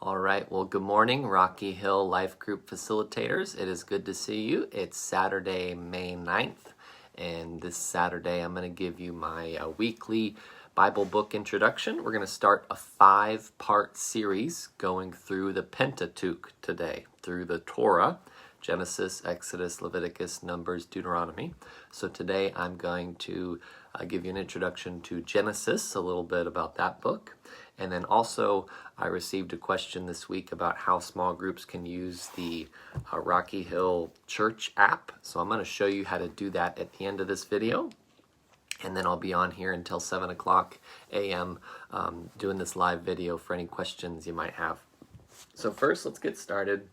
All right, well, good morning, Rocky Hill Life Group facilitators. It is good to see you. It's Saturday, May 9th, and this Saturday I'm going to give you my weekly Bible book introduction. We're going to start a 5-part series going through the Pentateuch today, through the Torah, Genesis, Exodus, Leviticus, Numbers, Deuteronomy. So today I'm going to give you an introduction to Genesis, a little bit about that book. And then also, I received a question this week about how small groups can use the Rocky Hill Church app. So I'm going to show you how to do that at the end of this video. And then I'll be on here until 7 o'clock a.m. Doing this live video for any questions you might have. So first, let's get started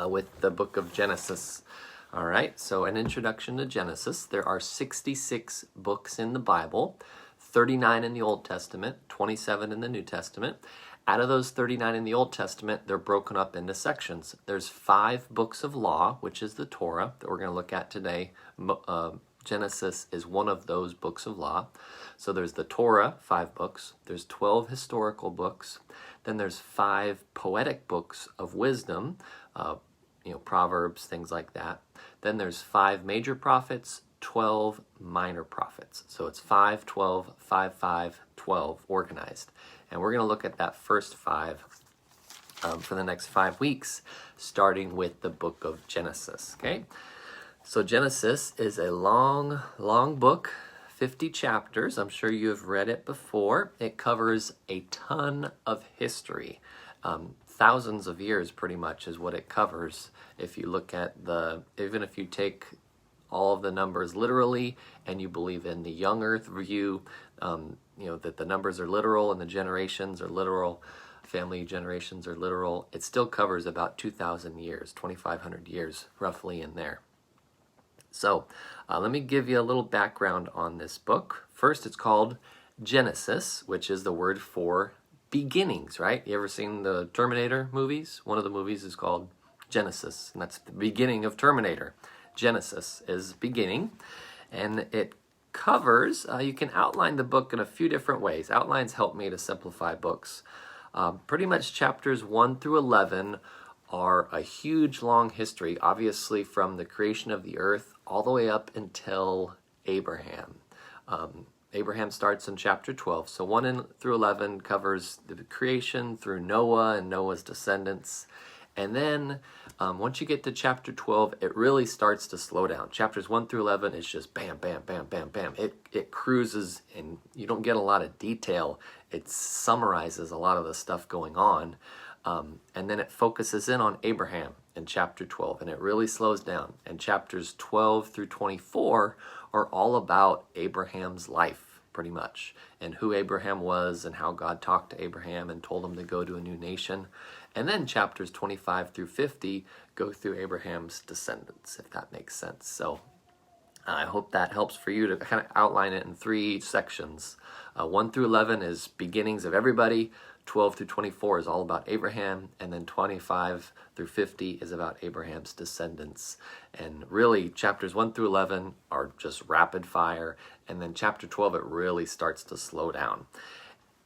with the book of Genesis. All right, so an introduction to Genesis. There are 66 books in the Bible. 39 in the Old Testament, 27 in the New Testament. Out of those 39 in the Old Testament, they're broken up into sections. There's 5 books of law, which is the Torah, that we're going to look at today. Genesis is one of those books of law. So there's the Torah, 5 books. There's 12 historical books. Then there's 5 poetic books of wisdom, Proverbs, things like that. Then there's 5 major prophets, 12 minor prophets. So it's 5, 12, 5, 5, 12 organized. And we're going to look at that first 5 for the next 5 weeks, starting with the book of Genesis. Okay? So Genesis is a long, long book, 50 chapters. I'm sure you have read it before. It covers a ton of history. Thousands of years pretty much is what it covers. If you look at even if you take all of the numbers literally, and you believe in the young earth view, that the numbers are literal and the generations are literal, family generations are literal, it still covers about 2,000 years, 2,500 years roughly in there. So let me give you a little background on this book. First, it's called Genesis, which is the word for beginnings, right? You ever seen the Terminator movies? One of the movies is called Genesis, and that's the beginning of Terminator. Genesis is beginning, and it covers, you can outline the book in a few different ways. Outlines help me to simplify books. Pretty much chapters 1 through 11 are a huge long history, obviously from the creation of the earth all the way up until Abraham. Abraham starts in chapter 12, so 1 through 11 covers the creation through Noah and Noah's descendants. And then once you get to chapter 12, it really starts to slow down. Chapters 1 through 11 is just bam, bam, bam, bam, bam. It cruises, and you don't get a lot of detail. It summarizes a lot of the stuff going on. And then it focuses in on Abraham in chapter 12, and it really slows down. And chapters 12 through 24 are all about Abraham's life, pretty much, and who Abraham was and how God talked to Abraham and told him to go to a new nation. And then chapters 25 through 50 go through Abraham's descendants, if that makes sense. So I hope that helps for you to kind of outline it in 3 sections. 1 through 11 is beginnings of everybody. 12 through 24 is all about Abraham, and then 25 through 50 is about Abraham's descendants. And really, chapters 1 through 11 are just rapid fire, and then chapter 12, it really starts to slow down.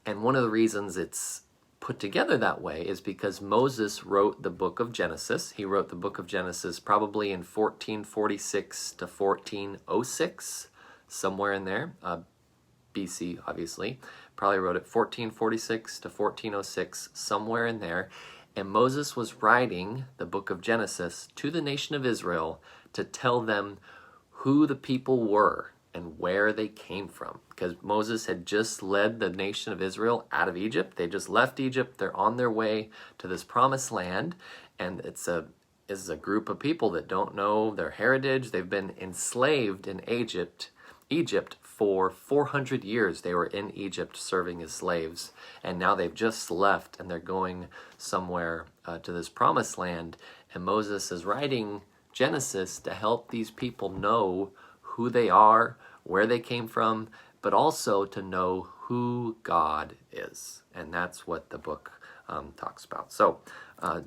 And one of the reasons it's put together that way is because Moses wrote the book of Genesis. He wrote the book of Genesis probably in 1446 to 1406, somewhere in there, BC, obviously. Probably wrote it 1446 to 1406, somewhere in there. And Moses was writing the book of Genesis to the nation of Israel to tell them who the people were and where they came from. Because Moses had just led the nation of Israel out of Egypt. They just left Egypt. They're on their way to this promised land. And it's a group of people that don't know their heritage. They've been enslaved in Egypt for 400 years. They were in Egypt serving as slaves, and now they've just left and they're going somewhere to this promised land. And Moses is writing Genesis to help these people know who they are, where they came from, but also to know who God is. And that's what the book talks about. So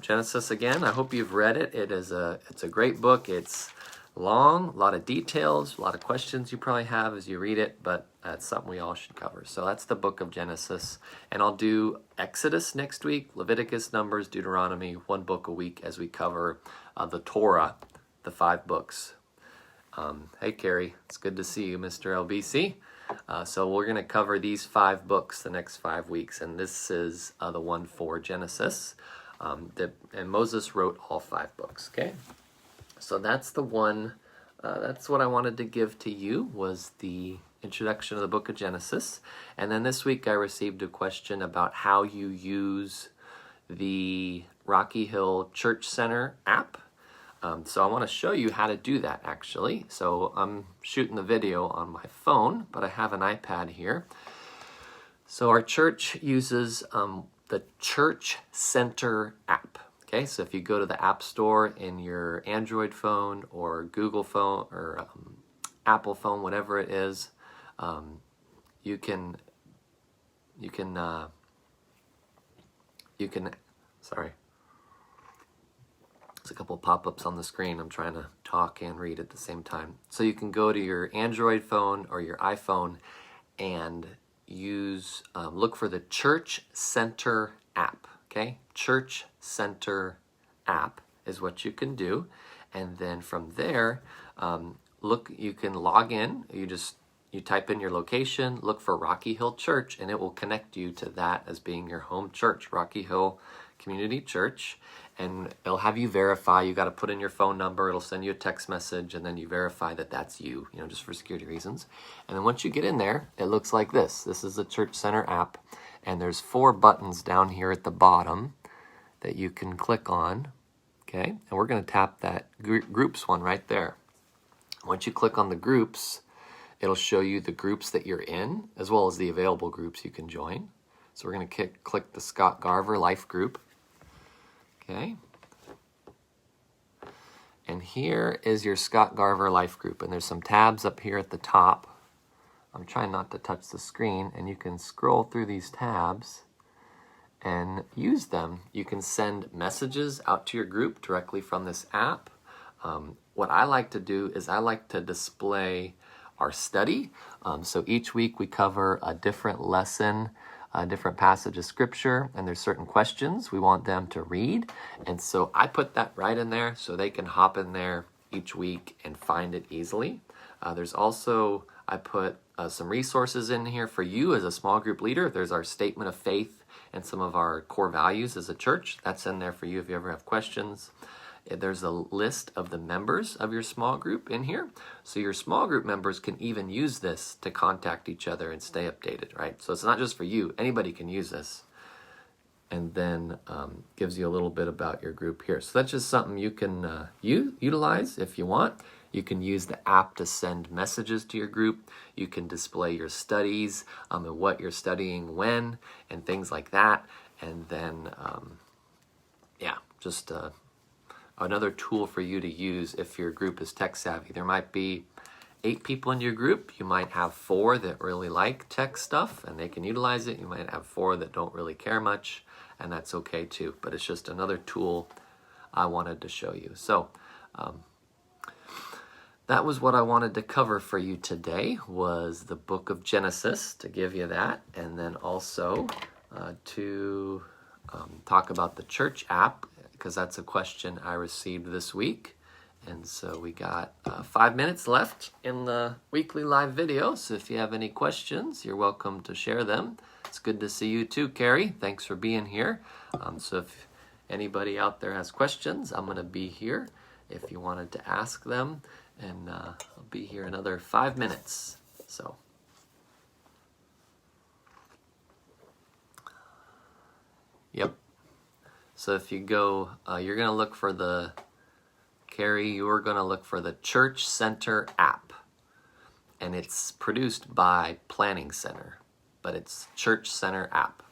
Genesis, again, I hope you've read it. It's a great book. It's long, a lot of details, a lot of questions you probably have as you read it, but That's something we all should cover. So that's the book of Genesis. And I'll do Exodus next week, Leviticus, Numbers, Deuteronomy, one book a week as we cover the Torah, the 5 books. Hey, Carrie, it's good to see you, Mr. LBC. So we're going to cover these 5 books the next 5 weeks. And this is the one for Genesis. And Moses wrote all 5 books, okay? So that's the one, that's what I wanted to give to you, was the introduction of the book of Genesis. And then this week I received a question about how you use the Rocky Hill Church Center app. So I want to show you how to do that, actually. So I'm shooting the video on my phone, but I have an iPad here. So our church uses the Church Center app. Okay, so if you go to the App Store in your Android phone or Google phone or Apple phone, whatever it is, you can, sorry. There's a couple pop-ups on the screen. I'm trying to talk and read at the same time. So you can go to your Android phone or your iPhone and use, look for the Church Center app. Okay, Church Center app is what you can do. And then from there, you can log in. You type in your location, look for Rocky Hill Church, and it will connect you to that as being your home church, Rocky Hill Community Church. And it'll have you verify. You got to put in your phone number. It'll send you a text message, and then you verify that that's you, just for security reasons. And then once you get in there, it looks like this. This is the Church Center app, and there's 4 buttons down here at the bottom that you can click on, okay? And we're going to tap that groups one right there. Once you click on the groups, it'll show you the groups that you're in, as well as the available groups you can join. So we're going to click the Scott Garver Life Group. Okay. And here is your Scott Garver Life Group. And there's some tabs up here at the top. I'm trying not to touch the screen. And you can scroll through these tabs and use them. You can send messages out to your group directly from this app. What I like to do is I like to display our study. So each week we cover a different lesson, a different passage of scripture, and there's certain questions we want them to read. And so I put that right in there so they can hop in there each week and find it easily. There's also, I put some resources in here for you as a small group leader. There's our statement of faith and some of our core values as a church. That's in there for you if you ever have questions. There's a list of the members of your small group in here. So your small group members can even use this to contact each other and stay updated, right? So it's not just for you. Anybody can use this. And then gives you a little bit about your group here. So that's just something you can utilize if you want. You can use the app to send messages to your group. You can display your studies and what you're studying when and things like that. And then, just another tool for you to use if your group is tech savvy. There might be 8 people in your group. You might have 4 that really like tech stuff and they can utilize it. You might have 4 that don't really care much, and that's okay too. But it's just another tool I wanted to show you. So that was what I wanted to cover for you today, was the book of Genesis, to give you that, and then also to talk about the church app, because that's a question I received this week. And so we got 5 minutes left in the weekly live video. So if you have any questions, you're welcome to share them. It's good to see you too, Carrie. Thanks for being here. So if anybody out there has questions, I'm going to be here if you wanted to ask them. And I'll be here another 5 minutes. So. Yep. So if you go, you're going to look for the, Carrie, you're going to look for the Church Center app. And it's produced by Planning Center, but it's Church Center app.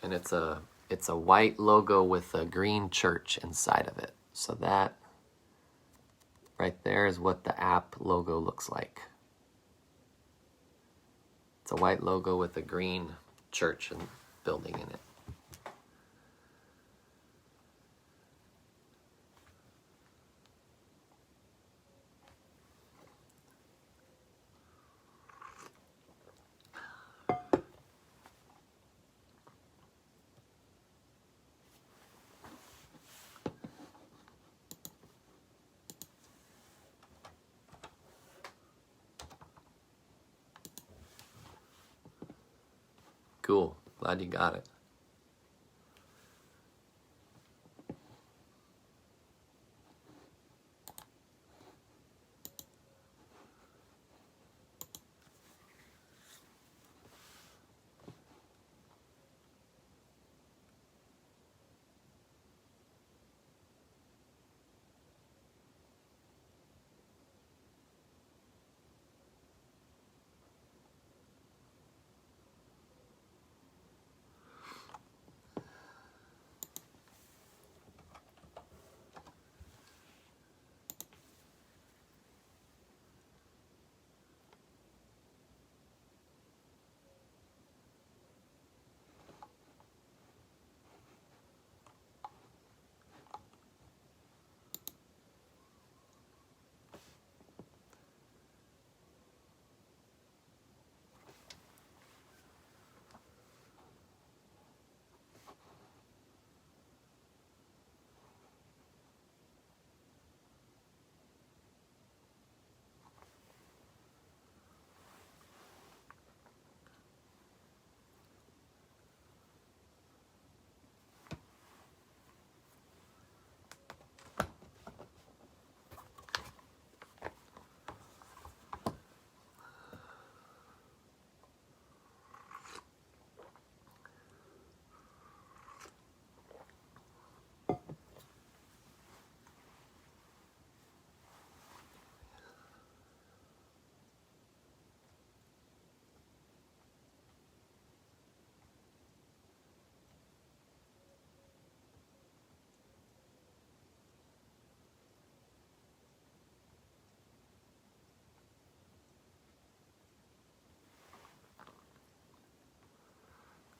And it's a white logo with a green church inside of it. So that right there is what the app logo looks like. It's a white logo with a green church and building in it. Cool. Glad you got it.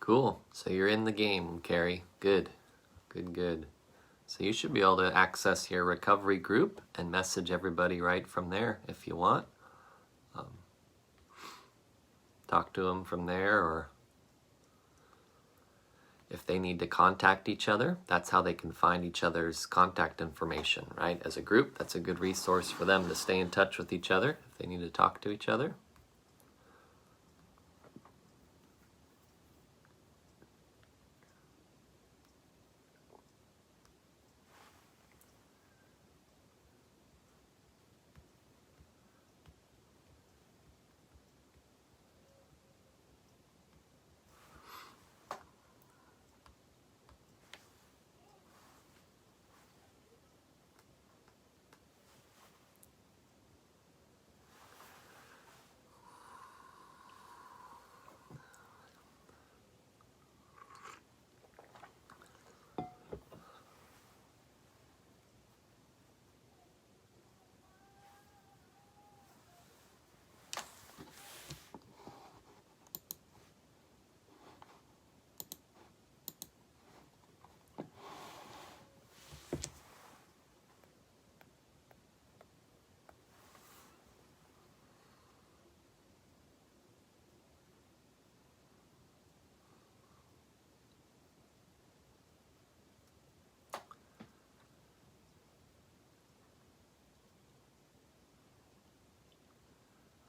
Cool. So you're in the game, Carrie. Good. Good, good. So you should be able to access your recovery group and message everybody right from there if you want. Talk to them from there, or if they need to contact each other, that's how they can find each other's contact information, right? As a group, that's a good resource for them to stay in touch with each other if they need to talk to each other.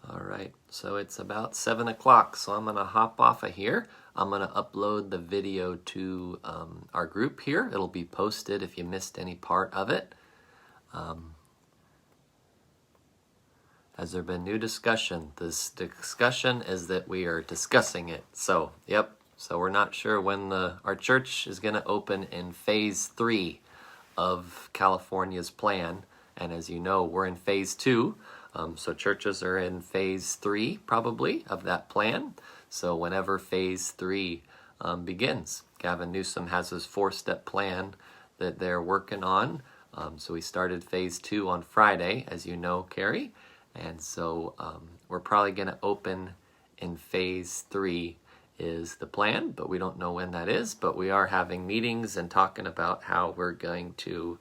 All right, so it's about 7 o'clock, so I'm gonna hop off of here. I'm gonna upload the video to our group here. It'll be posted if you missed any part of it. Has there been new discussion? This discussion is that we are discussing it. So, yep, so we're not sure when our church is gonna open in phase 3 of California's plan. And as you know, we're in phase 2. So churches are in phase 3 probably of that plan. So whenever phase 3 begins, Gavin Newsom has his 4-step plan that they're working on. So we started phase 2 on Friday, as you know, Carrie. And so we're probably going to open in phase 3 is the plan, but we don't know when that is. But we are having meetings and talking about how we're going to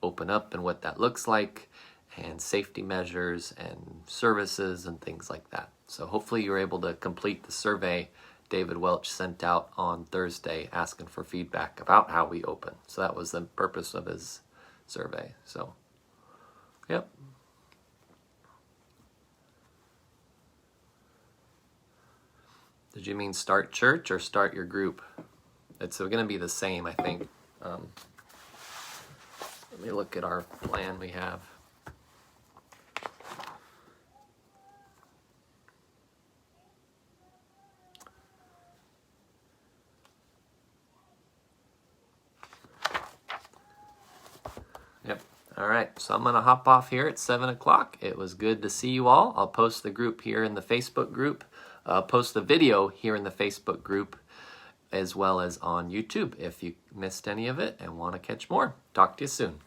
open up and what that looks like, and safety measures and services and things like that. So hopefully you were able to complete the survey David Welch sent out on Thursday asking for feedback about how we open. So that was the purpose of his survey. So, yep. Did you mean start church or start your group? It's going to be the same, I think. Let me look at our plan we have. Yep. All right, so I'm going to hop off here at 7 o'clock. It was good to see you all. I'll post the group here in the Facebook group. I'll post the video here in the Facebook group as well as on YouTube if you missed any of it and want to catch more. Talk to you soon.